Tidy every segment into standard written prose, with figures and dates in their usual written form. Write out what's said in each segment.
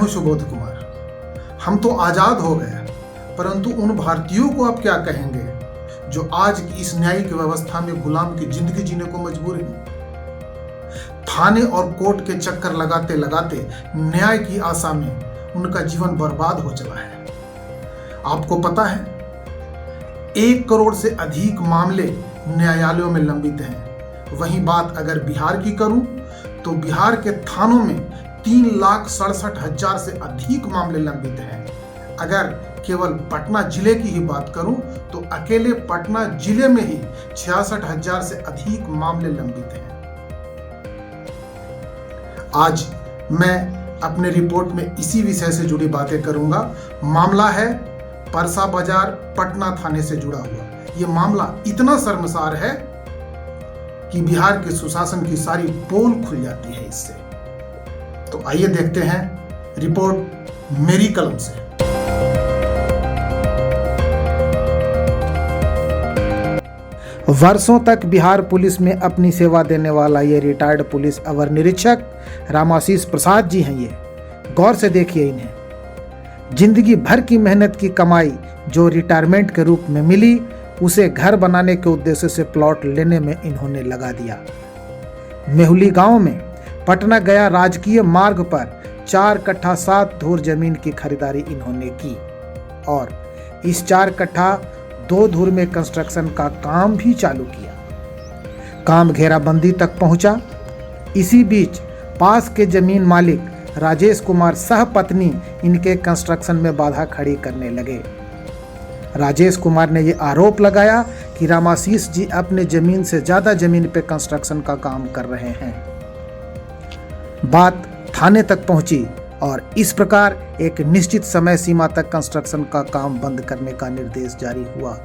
हूं सुबोध कुमार। हम तो आजाद हो गए, परंतु उन भारतीयों को आप क्या कहेंगे जो आज की इस न्यायिक व्यवस्था में गुलाम की जिंदगी जीने को मजबूर हैं। थाने और कोर्ट के चक्कर लगाते लगाते न्याय की आशा में उनका जीवन बर्बाद हो चला है। आपको पता है, 1 करोड़ से अधिक मामले न्यायालयों में लंबित हैं। वहीं बात अगर बिहार की करूं तो बिहार के थानों में 3,67,000 से अधिक मामले लंबित हैं। अगर केवल पटना जिले की ही बात करूं तो अकेले पटना जिले में ही 66,000 से अधिक मामले लंबित हैं। आज मैं अपने रिपोर्ट में इसी विषय से जुड़ी बातें करूंगा। मामला है परसा बाजार पटना थाने से जुड़ा हुआ। यह मामला इतना शर्मसार है कि बिहार के सुशासन की सारी पोल खुल जाती है इससे। तो आइए देखते हैं रिपोर्ट मेरी कलम से। वर्षों तक बिहार पुलिस में अपनी सेवा देने वाला ये रिटायर्ड पुलिस अवर निरीक्षक रामाशीष प्रसाद जी हैं। ये गौर से देखिए इन्हें। जिंदगी भर की मेहनत की कमाई जो रिटायरमेंट के रूप में मिली, उसे घर बनाने के उद्देश्य से प्लॉट लेने में इन्होंने लगा दिया। मेहुली गांव में पटना गया राजकीय मार्ग पर 4 कट्ठा 7 धूर जमीन की खरीदारी इन्होंने की और इस 4 कट्ठा 2 धूर में कंस्ट्रक्शन का काम भी चालू किया। काम घेराबंदी तक पहुंचा। इसी बीच पास के जमीन मालिक राजेश कुमार सह पत्नी इनके कंस्ट्रक्शन में बाधा खड़ी करने लगे। राजेश कुमार ने यह आरोप लगाया कि रामाशीष जी अपने जमीन से ज्यादा जमीन पे कंस्ट्रक्शन का काम कर रहे हैं। बात थाने तक पहुंची और इस प्रकार एक निश्चित समय सीमा तक कंस्ट्रक्शन का काम बंद करने का निर्देश जारी हुआ।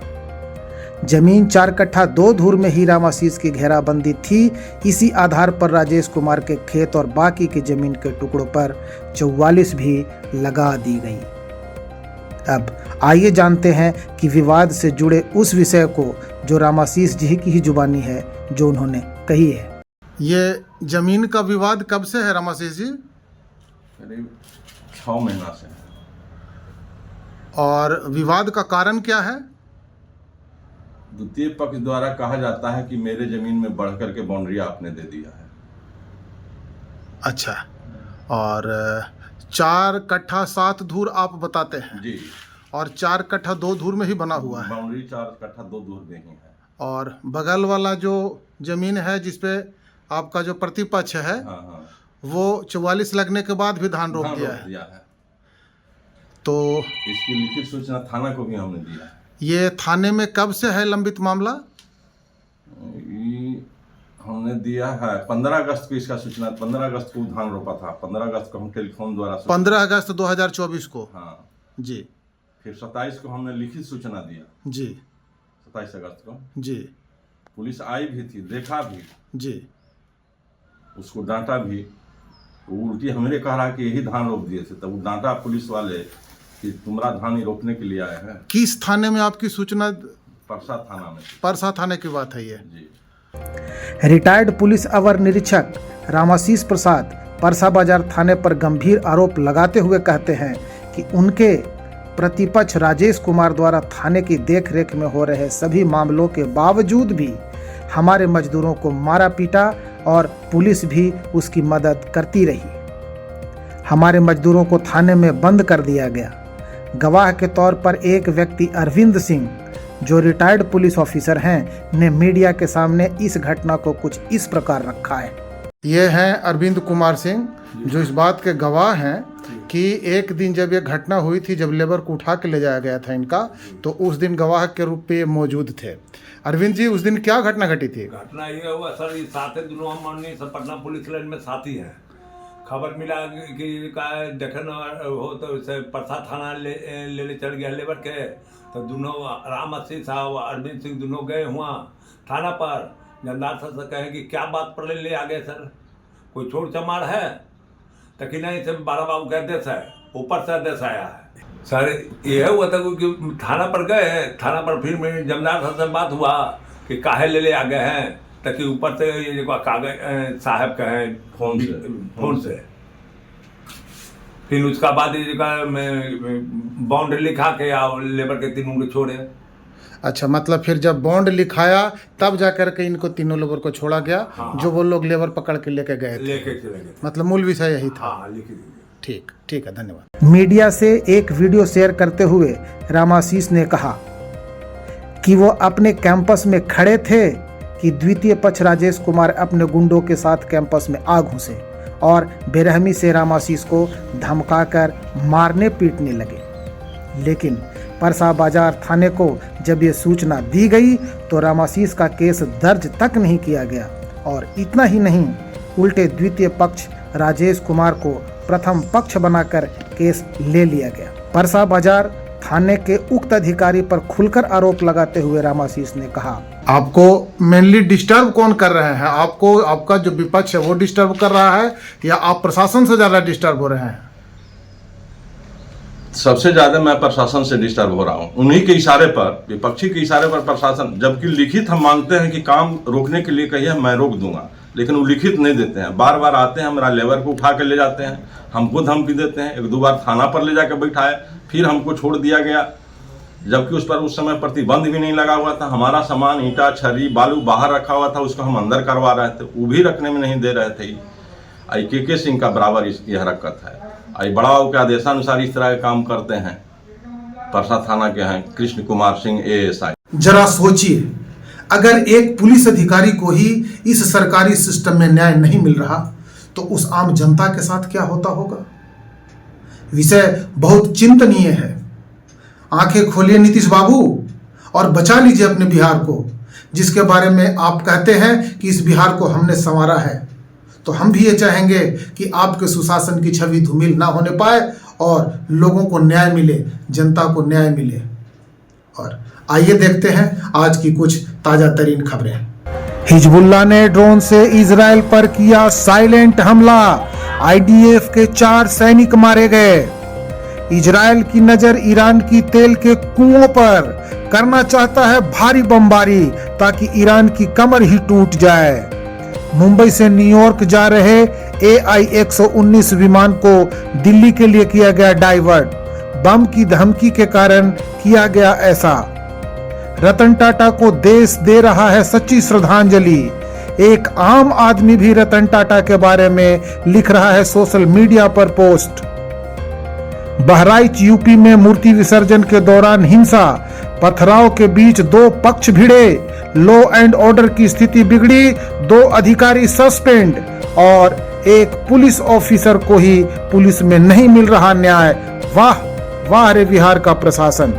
जमीन 4 कट्ठा 2 धूर में ही रामाशीष की घेराबंदी थी। इसी आधार पर राजेश कुमार के खेत और बाकी की जमीन के टुकड़ों पर 44 भी लगा दी गई। अब आइए जानते हैं कि विवाद से जुड़े उस विषय को जो रामाशीष जी की ही जुबानी है जो उन्होंने कही है। ये जमीन का विवाद कब से है रामाशीष जी? करीब 6 महीना से। और विवाद का कारण क्या है? द्वितीय पक्ष द्वारा कहा जाता है कि मेरे जमीन में बढ़ करके बाउंड्री आपने दे दिया है। अच्छा, और 4 कट्ठा 7 धूर आप बताते हैं जी, और 4 कट्ठा 2 धूर में ही बना हुआ है। बाउंड्री 4 कट्ठा 2 धूर में ही है। और बगल वाला जो जमीन है जिसपे आपका जो प्रतिपक्ष है, हाँ, वो 44 लगने के बाद भी धान रोक दिया है। तो इसकी लिखित सूचना थाना को भी हमने दिया है। ये थाने में कब से है लंबित मामला? हमने दिया है 15 अगस्त को इसका सूचना। 15 अगस्त को धान रोपा था। 15 अगस्त को हम टेलीफोन द्वारा 15 अगस्त 2024 को। हाँ जी। फिर 27 को हमने लिखित सूचना दिया जी। 27 अगस्त को जी। पुलिस आई भी थी, देखा भी जी, उसको डांटा भी। वो उल्टी हमने कहा कि यही धान रोप दिए थे, तब वो डांटा पुलिस वाले कि तुम्हारा धान ही रोपने के लिए आए हैं। किस थाने में आपकी सूचना? परसा थाना में। परसा थाने की बात है ये जी। रिटायर्ड पुलिस अवर निरीक्षक रामाशीष प्रसाद परसा बाजार थाने पर गंभीर आरोप लगाते हुए कहते हैं कि उनके प्रतिपक्ष राजेश कुमार द्वारा थाने की देखरेख में हो रहे सभी मामलों के बावजूद भी हमारे मजदूरों को मारा पीटा और पुलिस भी उसकी मदद करती रही। हमारे मजदूरों को थाने में बंद कर दिया गया। गवाह के तौर पर एक व्यक्ति अरविंद सिंह, जो रिटायर्ड पुलिस ऑफिसर हैं, ने मीडिया के सामने इस घटना को कुछ इस प्रकार रखा है। ये हैं अरविंद कुमार सिंह, जो इस बात के गवाह हैं कि एक दिन जब ये घटना हुई थी, जब लेबर को उठा के ले जाया गया था इनका, तो उस दिन गवाह के रूप पे मौजूद थे। अरविंद जी, उस दिन क्या घटना घटी थी? घटना ये हुआ सर, ये साथ दोनों हम माननीय पटना पुलिस लाइन में साथी हैं। खबर मिला कि का देखन हो तो परसा थाना ले चल गया लेबर के। तो दोनों रामाशीष साहब अरविंद सिंह दोनों गए हुआ थाना पर। जमदार सर से कहे कि क्या बात पर ले आ गए सर, कोई छोड़ चमार है? तो कि नहीं सर, 12 बाबू का आदेश है, ऊपर से आदेश आया है। सर यह हुआ था कि थाना पर गए, थाना पर फिर मेरे जमदार सर से बात हुआ कि काहे ले आ गए हैं, ताकि ऊपर से ये कागज साहब कहें फोन से फिर उसका बाद बॉन्ड लिखा के आओ लेबर के तीनों को छोड़े। अच्छा, मतलब फिर जब बॉन्ड लिखाया तब जाकर के इनको तीनों लेबर को छोड़ा गया। हाँ। जो वो लोग लेबर पकड़ के लेके गए थे, लेके चले गए। मतलब मूल विषय यही था। हाँ, लिख दीजिए। ठीक, ठीक है, धन्यवाद। मीडिया से एक वीडियो शेयर करते हुए रामाशीष ने कहा कि वो अपने कैंपस में खड़े थे कि द्वितीय पक्ष राजेश कुमार अपने गुंडों के साथ कैंपस में आ घुसे और बेरहमी से रामाशीष को धमकाकर मारने पीटने लगे। लेकिन परसा बाजार थाने को जब ये सूचना दी गई तो रामाशीष का केस दर्ज तक नहीं किया गया और इतना ही नहीं, उल्टे द्वितीय पक्ष राजेश कुमार को प्रथम पक्ष बनाकर केस ले लिया गया। परसा बाजार थाने के उक्त अधिकारी पर खुलकर आरोप लगाते हुए रामाशीष ने कहा, आपको मेनली डिस्टर्ब कौन कर रहे हैं? आपको, आपका जो विपक्ष है वो डिस्टर्ब कर रहा है या आप प्रशासन से ज्यादा डिस्टर्ब हो रहे हैं? सबसे ज्यादा मैं प्रशासन से डिस्टर्ब हो रहा हूँ। उन्हीं के इशारे पर, विपक्षी के इशारे पर प्रशासन, जबकि लिखित हम मांगते हैं कि काम रोकने के लिए कहिए मैं रोक दूंगा, लेकिन वो लिखित नहीं देते हैं। बार बार आते हैं, मेरा लेबर को उठा के ले जाते हैं, हमको धमकी देते हैं। 1-2 बार थाना पर ले जाकर बैठाए, फिर हमको छोड़ दिया गया, जबकि उस पर उस समय प्रतिबंध भी नहीं लगा हुआ था। हमारा सामान ईंटा, छर्री, बालू बाहर रखा हुआ था, उसको हम अंदर करवा रहे थे, वो भी रखने में नहीं दे रहे थे। आई के सिंह का बराबर इसकी हरकत है। आई बड़ा के आदेशानुसार इस तरह के काम करते हैं। परसा थाना के हैं कृष्ण कुमार सिंह ASI। जरा सोचिए, अगर एक पुलिस अधिकारी को ही इस सरकारी सिस्टम में न्याय नहीं मिल रहा तो उस आम जनता के साथ क्या होता होगा? विषय बहुत चिंतनीय है। आंखें खोलिए नीतीश बाबू और बचा लीजिए अपने बिहार को, जिसके बारे में आप कहते हैं कि इस बिहार को हमने संवारा है। तो हम भी ये चाहेंगे कि आपके सुशासन की छवि धूमिल ना होने पाए और लोगों को न्याय मिले, जनता को न्याय मिले। और आइए देखते हैं आज की कुछ ताजा तरीन खबरें। हिजबुल्लाह ने ड्रोन से इजराइल पर किया साइलेंट हमला, IDF के 4 सैनिक मारे गए। इजराइल की नजर ईरान की तेल के कुओं पर, करना चाहता है भारी बमबारी ताकि ईरान की कमर ही टूट जाए। मुंबई से न्यूयॉर्क जा रहे AI-119 विमान को दिल्ली के लिए किया गया डाइवर्ट, बम की धमकी के कारण किया गया ऐसा। रतन टाटा को देश दे रहा है सच्ची श्रद्धांजलि। एक आम आदमी भी रतन टाटा के बारे में लिख रहा है सोशल मीडिया पर पोस्ट। बहराइच यूपी में मूर्ति विसर्जन के दौरान हिंसा, पथराव के बीच 2 पक्ष भिड़े, लॉ एंड ऑर्डर की स्थिति बिगड़ी, 2 अधिकारी सस्पेंड और एक पुलिस ऑफिसर को ही पुलिस में नहीं मिल रहा न्याय। वाह वाह रे बिहार का प्रशासन।